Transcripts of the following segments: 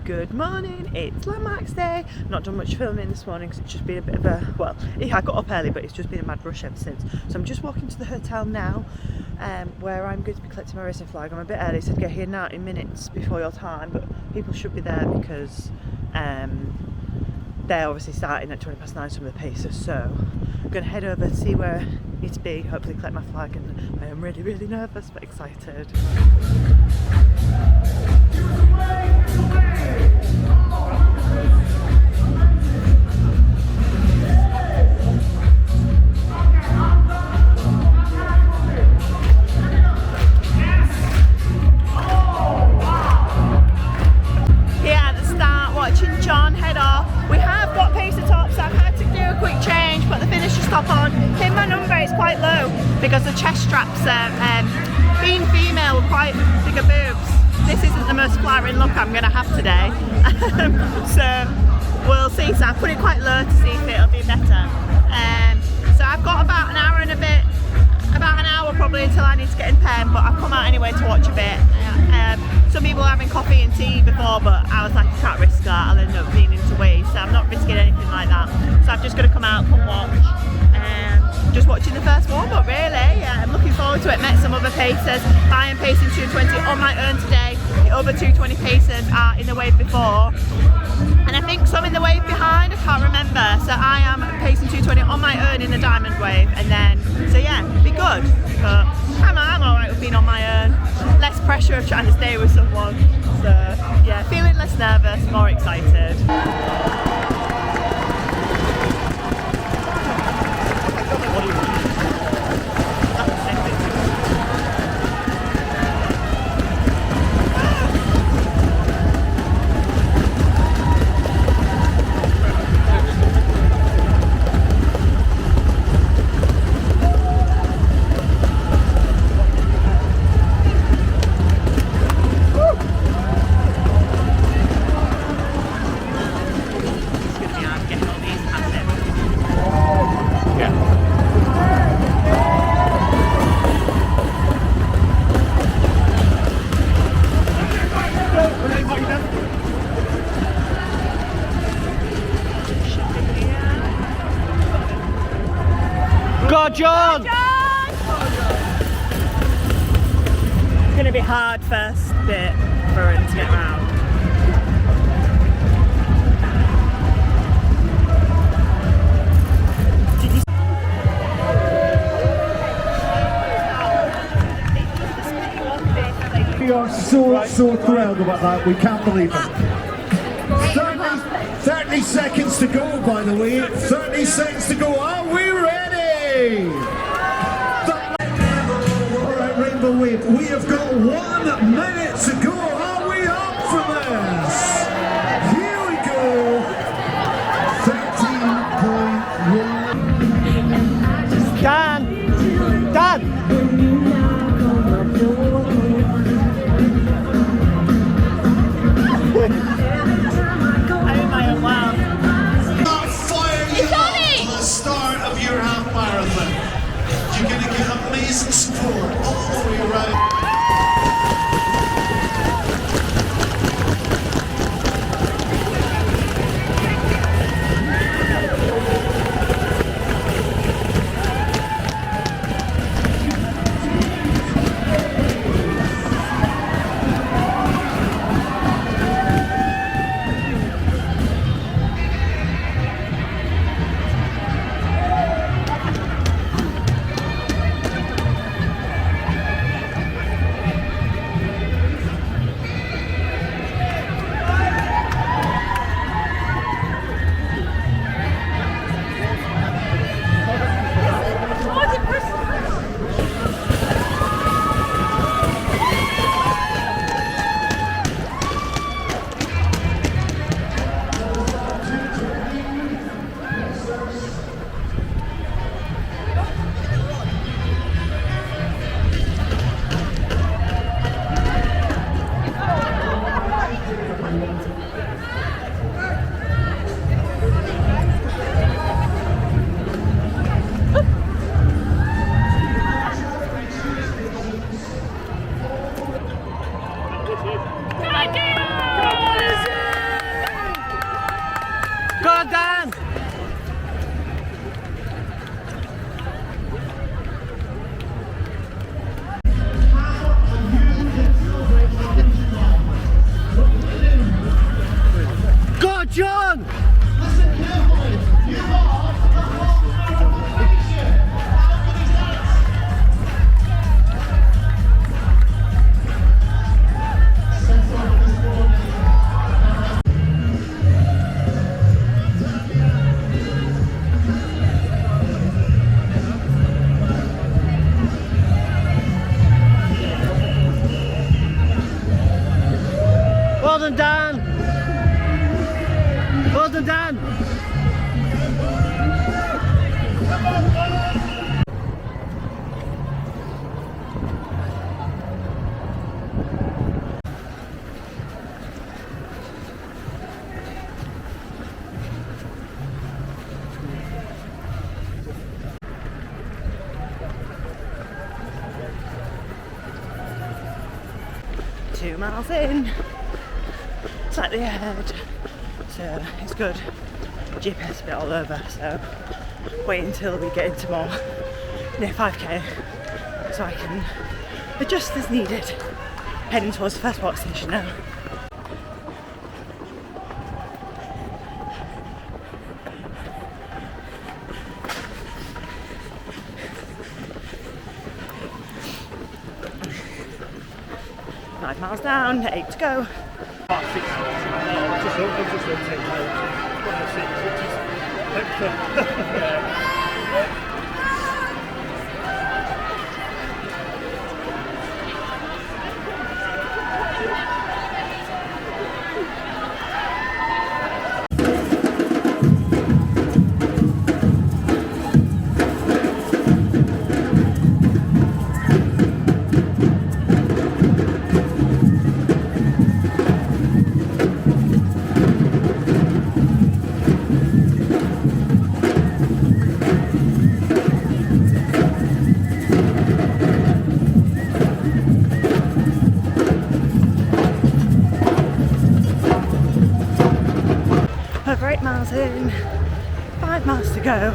Good morning, it's Landmarks Day. Not done much filming this morning because it's just been a bit of a, well, I got up early but it's just been a mad rush ever since. So I'm just walking to the hotel now where I'm going to be collecting my racing flag. I'm a bit early, so I'd get here now in minutes before your time, but people should be there because they're obviously starting at 9:20, some of the pacers. So I'm going to head over, see where I need to be, hopefully collect my flag, and I am really, really nervous but excited. Because the chest straps, being female with quite bigger boobs, this isn't the most flattering look I'm going to have today. So we'll see. So I put it quite low to see if it'll be better. So I've got about an hour and a bit, about an hour probably until I need to get in pen, but I've come out anyway to watch a bit. Some people are having coffee and tea before, but I was like, I can't risk that, I'll end up being into waste, so I'm not risking anything like that. So I'm just going to come out, come watch. Just watching the first warm up really. I'm looking forward to it. Met some other pacers. I am pacing 220 on my own today. The other 220 pacers are in the wave before, and I think some in the wave behind, I can't remember. So I am pacing 220 on my own in the diamond wave, and then, so yeah, be good. But I'm alright with being on my own. Less pressure of trying to stay with someone. So yeah, feeling less nervous, more excited. Go John! It's going to be hard first bit for him to get round. We are so thrilled about that, we can't believe it. 30 seconds to go, by the way. 30 seconds to go. Are we ready? Alright, Rainbow Wave, we have got 1 minute to go. Are we up for this? Here we go. 13.1. Dan! You're going to get amazing support all the way around. John! Well done, Dan! Well done, Dan! Two miles in. Slightly ahead, so it's good. GPS a bit all over, so wait until we get into more near 5k so I can adjust as needed. Heading towards the first water station now. Five miles down, 8 to go. Over 8 miles in, 5 miles to go.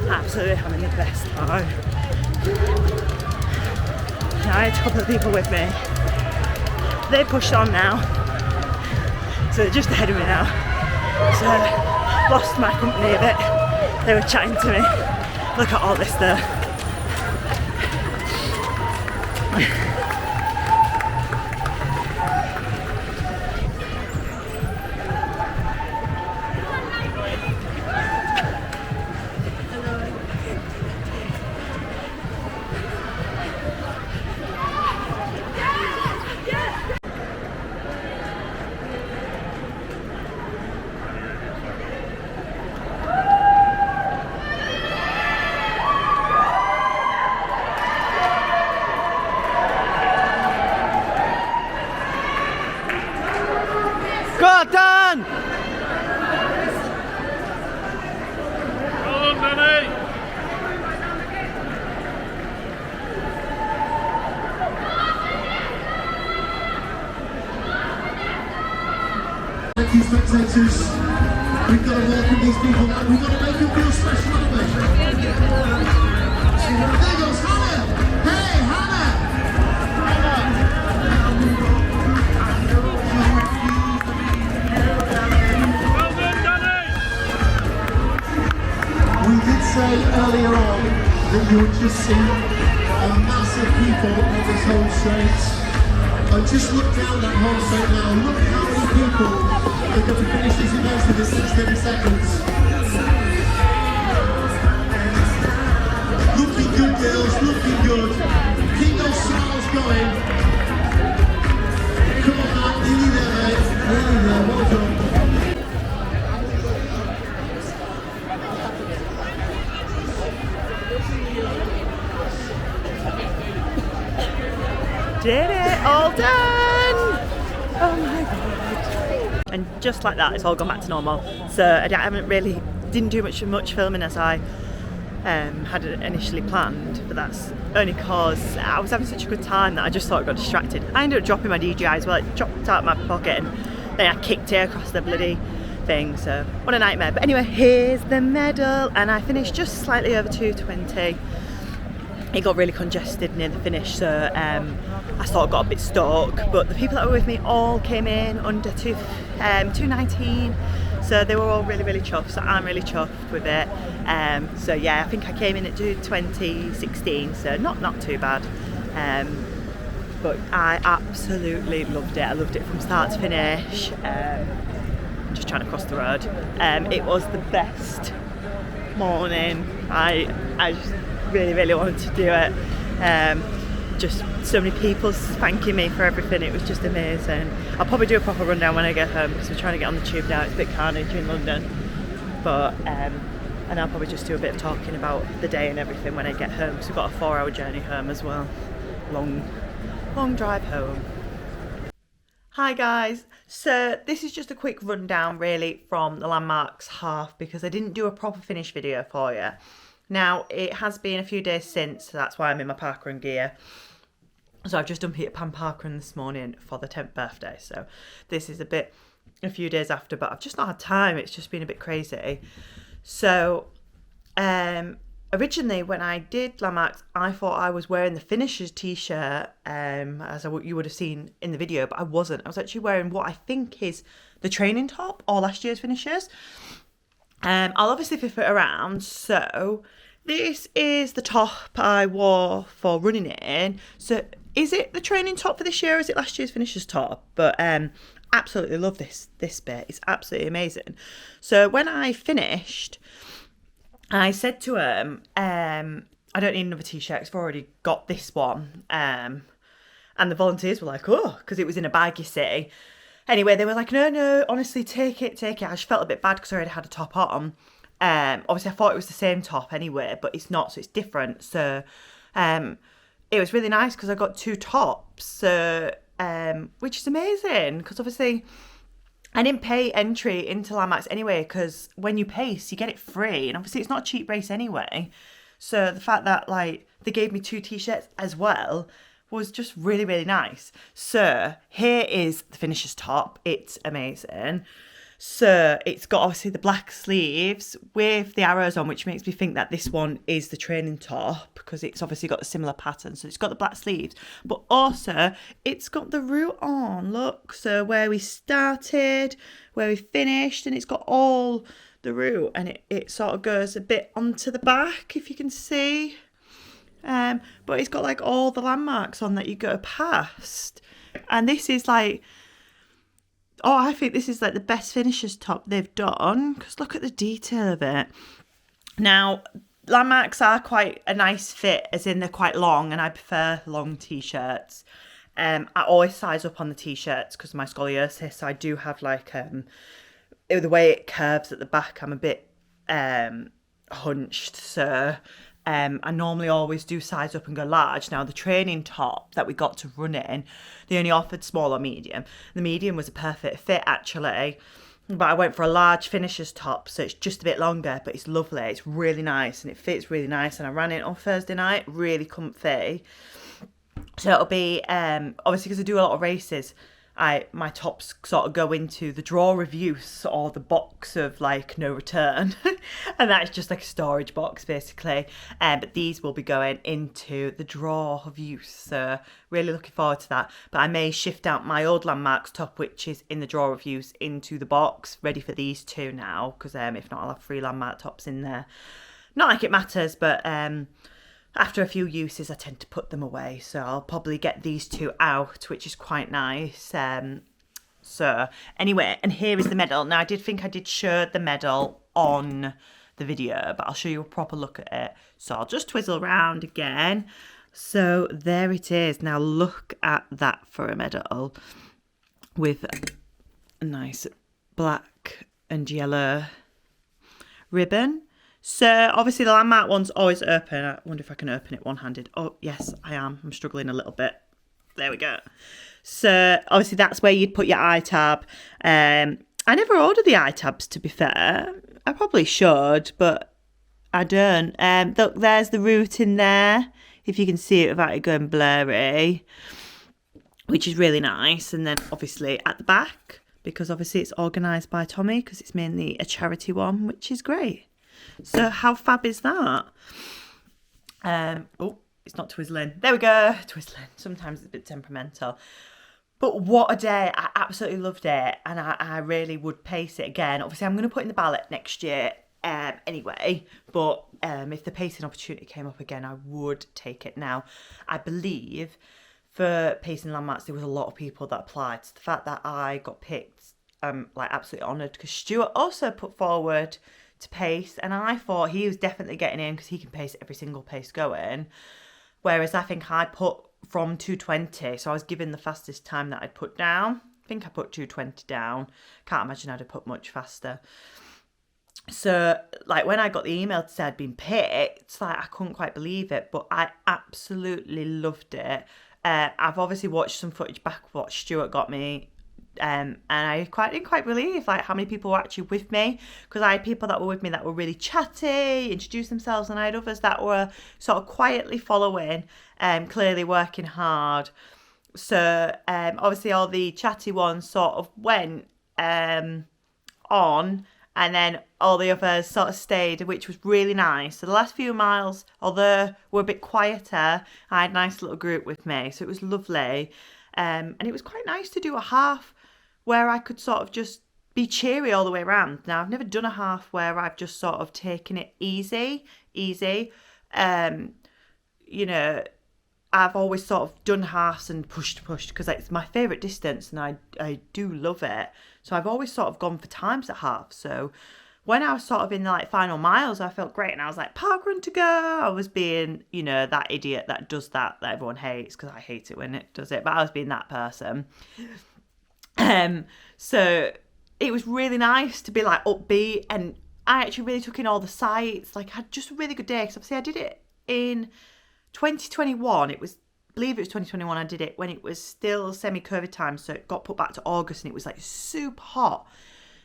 Absolutely having the best time. Now I had a couple of people with me. They pushed on now, so they're just ahead of me now. So lost my company a bit. They were chatting to me. Look at all this though. Go on, Dan! Well done, Danny! Thank you, spectators. We've got to welcome these people back. We've got to make them feel special, haven't we? There goes Hannah! Hey, Hannah! Well done, Danny! We did say earlier on that you would just see a mass of people on this home straight. And just look down that home straight now. Look how many people are going to finish these events in the next 30 seconds. Looking good, girls, looking good. Keep those smiles going. Come on, man, nearly there, mate. Nearly there, well done. Did it, all done! Oh my god. And just like that, it's all gone back to normal. So I didn't do much filming as I had initially planned, but that's only because I was having such a good time that I just thought I got distracted. I ended up dropping my DJI as well. It dropped out of my pocket and then I kicked it across the bloody thing, so what a nightmare. But anyway, here's the medal, and I finished just slightly over 2:20. it got really congested near the finish, so I sort of got a bit stuck. But the people that were with me all came in under 2:19, so they were all really, really chuffed. So I'm really chuffed with it. So yeah, I think I came in at 2:20.16, so not too bad. But I absolutely loved it. I loved it from start to finish. Just trying to cross the road. It was the best morning. I just really wanted to do it. Just so many people thanking me for everything. It was just amazing. I'll probably do a proper rundown when I get home because we're trying to get on the tube now. It's a bit carnage in London, but and I'll probably just do a bit of talking about the day and everything when I get home because we've got a 4-hour journey home as well. Long drive home. Hi guys, so this is just a quick rundown really from the Landmarks half because I didn't do a proper finish video for you. Now it has been a few days since, so that's why I'm in my parkrun gear. So I've just done Peter Pan parkrun this morning for the 10th birthday, so this is a few days after, but I've just not had time. It's just been a bit crazy. So originally when I did Landmarks, I thought I was wearing the finishers t-shirt, as you would have seen in the video, but I wasn't. I was actually wearing what I think is the training top or last year's finishers. I'll obviously flip it around. So this is the top I wore for running it in. So is it the training top for this year or is it last year's finishers top? But absolutely love this bit. It's absolutely amazing. So when I finished, I said to him, I don't need another t-shirt because I've already got this one. And the volunteers were like, oh, because it was in a bag, you see. Anyway, they were like, no, honestly, take it. I just felt a bit bad because I already had a top on. Obviously, I thought it was the same top anyway, but it's not, so it's different. So it was really nice because I got 2 tops, which is amazing because obviously I didn't pay entry into Landmarks anyway because when you pace, you get it free. And obviously, it's not a cheap race anyway. So the fact that like they gave me 2 t-shirts as well was just really, really nice. So here is the finisher's top. It's amazing. So it's got obviously the black sleeves with the arrows on, which makes me think that this one is the training top because it's obviously got a similar pattern. So it's got the black sleeves, but also it's got the route on, look. So where we started, where we finished, and it's got all the route, and it sort of goes a bit onto the back, if you can see. But it's got like all the landmarks on that you go past. And this is like, I think this is like the best finishers top they've done because look at the detail of it. Now, Landmarks are quite a nice fit, as in they're quite long, and I prefer long t-shirts. I always size up on the t-shirts because of my scoliosis. So I do have like the way it curves at the back, I'm a bit hunched, so I normally always do size up and go large. Now the training top that we got to run in, they only offered small or medium. The medium was a perfect fit actually, but I went for a large finisher's top, so it's just a bit longer, but it's lovely. It's really nice and it fits really nice, and I ran it on Thursday night, really comfy. So it'll be obviously because I do a lot of races, my tops sort of go into the drawer of use or the box of like no return, and that's just like a storage box basically. But these will be going into the drawer of use, so really looking forward to that. But I may shift out my old Landmarks top, which is in the drawer of use, into the box ready for these 2 now, because if not I'll have 3 Landmark tops in there. Not like it matters, but after a few uses, I tend to put them away. So I'll probably get these 2 out, which is quite nice. So anyway, and here is the medal. Now, I did think I did show the medal on the video, but I'll show you a proper look at it. So I'll just twizzle around again. So there it is. Now look at that for a medal with a nice black and yellow ribbon. So obviously the Landmark one's always open. I wonder if I can open it one-handed. Oh, yes, I am. I'm struggling a little bit. There we go. So obviously that's where you'd put your iTab. I never ordered the iTabs, to be fair. I probably should, but I don't. Look, there's the route in there, if you can see it without it going blurry, which is really nice. And then obviously at the back, because obviously it's organised by Tommy, because it's mainly a charity one, which is great. So how fab is that? It's not twizzling. There we go. Twizzling. Sometimes it's a bit temperamental. But what a day. I absolutely loved it. And I really would pace it again. Obviously, I'm going to put in the ballot next year anyway. But if the pacing opportunity came up again, I would take it now. I believe for pacing landmarks, there was a lot of people that applied. So the fact that I got picked, I'm like absolutely honoured, because Stuart also put forward to pace, and I thought he was definitely getting in because he can pace every single pace going. Whereas I think I put from 2:20, so I was given the fastest time that I'd put down. I think I put 2:20 down. Can't imagine I'd have put much faster. So, like, when I got the email to say I'd been picked, it's like I couldn't quite believe it, but I absolutely loved it. I've obviously watched some footage back of what Stuart got me, and I didn't quite believe like how many people were actually with me, because I had people that were with me that were really chatty, introduced themselves, and I had others that were sort of quietly following, clearly working hard. So obviously all the chatty ones sort of went on, and then all the others sort of stayed, which was really nice. So the last few miles, although were a bit quieter, I had a nice little group with me, so it was lovely. And it was quite nice to do a half where I could sort of just be cheery all the way around. Now, I've never done a half where I've just sort of taken it easy. You know, I've always sort of done halves and pushed because it's my favourite distance and I do love it. So I've always sort of gone for times at half. So when I was sort of in the like final miles, I felt great, and I was like, park run to go. I was being, you know, that idiot that does that everyone hates, because I hate it when it does it, but I was being that person. So it was really nice to be like upbeat, and I actually really took in all the sights. Like, I had just a really good day, because obviously I did it in 2021. I believe it was 2021. I did it when it was still semi-COVID time, so it got put back to August, and it was like super hot.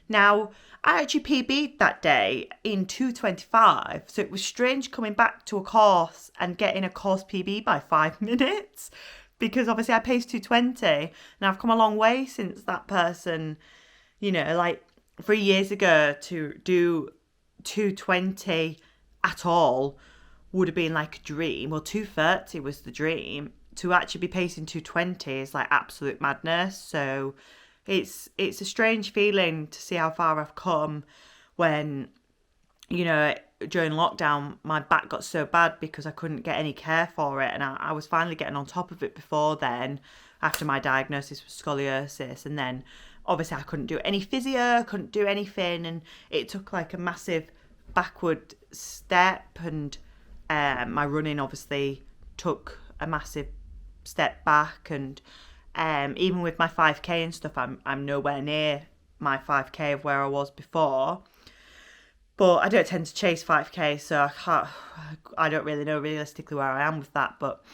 Now, I actually PB'd that day in 2:25, so it was strange coming back to a course and getting a course PB by 5 minutes, because obviously I paced 2:20, and I've come a long way since that person, you know, like 3 years ago to do 2:20 at all would have been like a dream. Well, 2:30 was the dream. To actually be pacing 2:20 is like absolute madness. So it's a strange feeling to see how far I've come when, you know, during lockdown, my back got so bad because I couldn't get any care for it. And I was finally getting on top of it before then, after my diagnosis with scoliosis. And then obviously I couldn't do any physio, couldn't do anything. And it took like a massive backward step. And my running obviously took a massive step back. And even with my 5k and stuff, I'm nowhere near my 5k of where I was before. But I don't tend to chase 5k, so I don't really know realistically where I am with that. But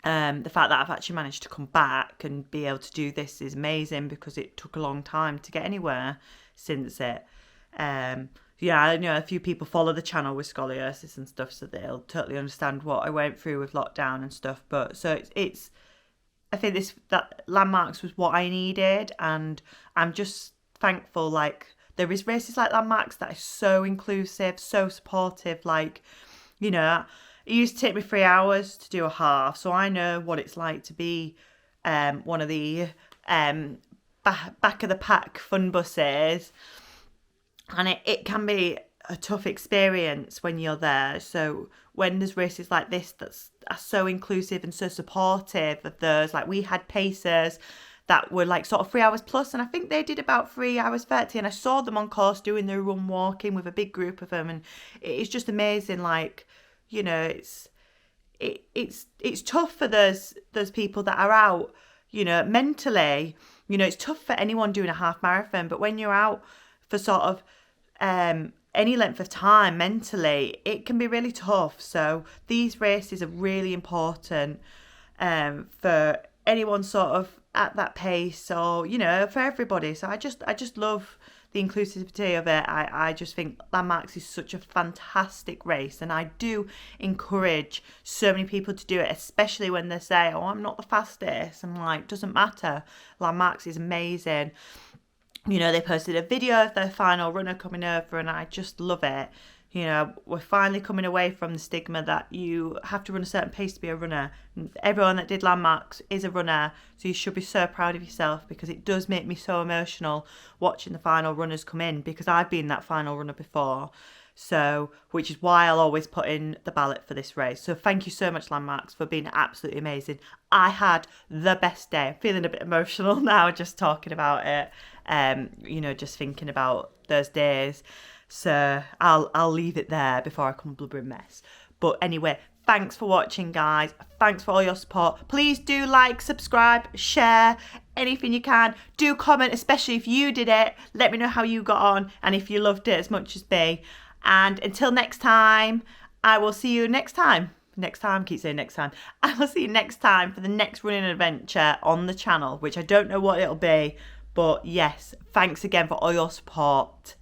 the fact that I've actually managed to come back and be able to do this is amazing, because it took a long time to get anywhere since it. Yeah, I know a few people follow the channel with scoliosis and stuff, so they'll totally understand what I went through with lockdown and stuff. But so it's I think that Landmarks was what I needed, and I'm just thankful. Like, there is races like Landmarks that are so inclusive, so supportive. Like, you know, it used to take me 3 hours to do a half, so I know what it's like to be one of the back of the pack fun buses, and it can be a tough experience when you're there. So when there's races like this that are so inclusive and so supportive of those, like we had pacers that were like sort of 3 hours plus, and I think they did about 3 hours 30, and I saw them on course doing their run walking with a big group of them, and it's just amazing. Like, you know, it's tough for those people that are out, you know, mentally. You know, it's tough for anyone doing a half marathon, but when you're out for sort of any length of time mentally, it can be really tough. So these races are really important for anyone sort of at that pace, or, you know, for everybody. So I just love the inclusivity of it. I just think Landmarks is such a fantastic race, and I do encourage so many people to do it, especially when they say, oh, I'm not the fastest. I'm like, doesn't matter. Landmarks is amazing. You know, they posted a video of their final runner coming over, and I just love it. You know, we're finally coming away from the stigma that you have to run a certain pace to be a runner. Everyone that did landmarks is a runner, so you should be so proud of yourself, because it does make me so emotional watching the final runners come in, because I've been that final runner before. So, which is why I'll always put in the ballot for this race. So thank you so much, Landmarks, for being absolutely amazing. I had the best day. I'm feeling a bit emotional now just talking about it. You know, just thinking about those days. So I'll leave it there before I come a blubbering mess. But anyway, thanks for watching, guys. Thanks for all your support. Please do like, subscribe, share, anything you can. Do comment, especially if you did it. Let me know how you got on and if you loved it as much as me. And until next time, I will see you next time. Keep saying next time. I will see you next time for the next running adventure on the channel, which I don't know what it'll be. But yes, thanks again for all your support.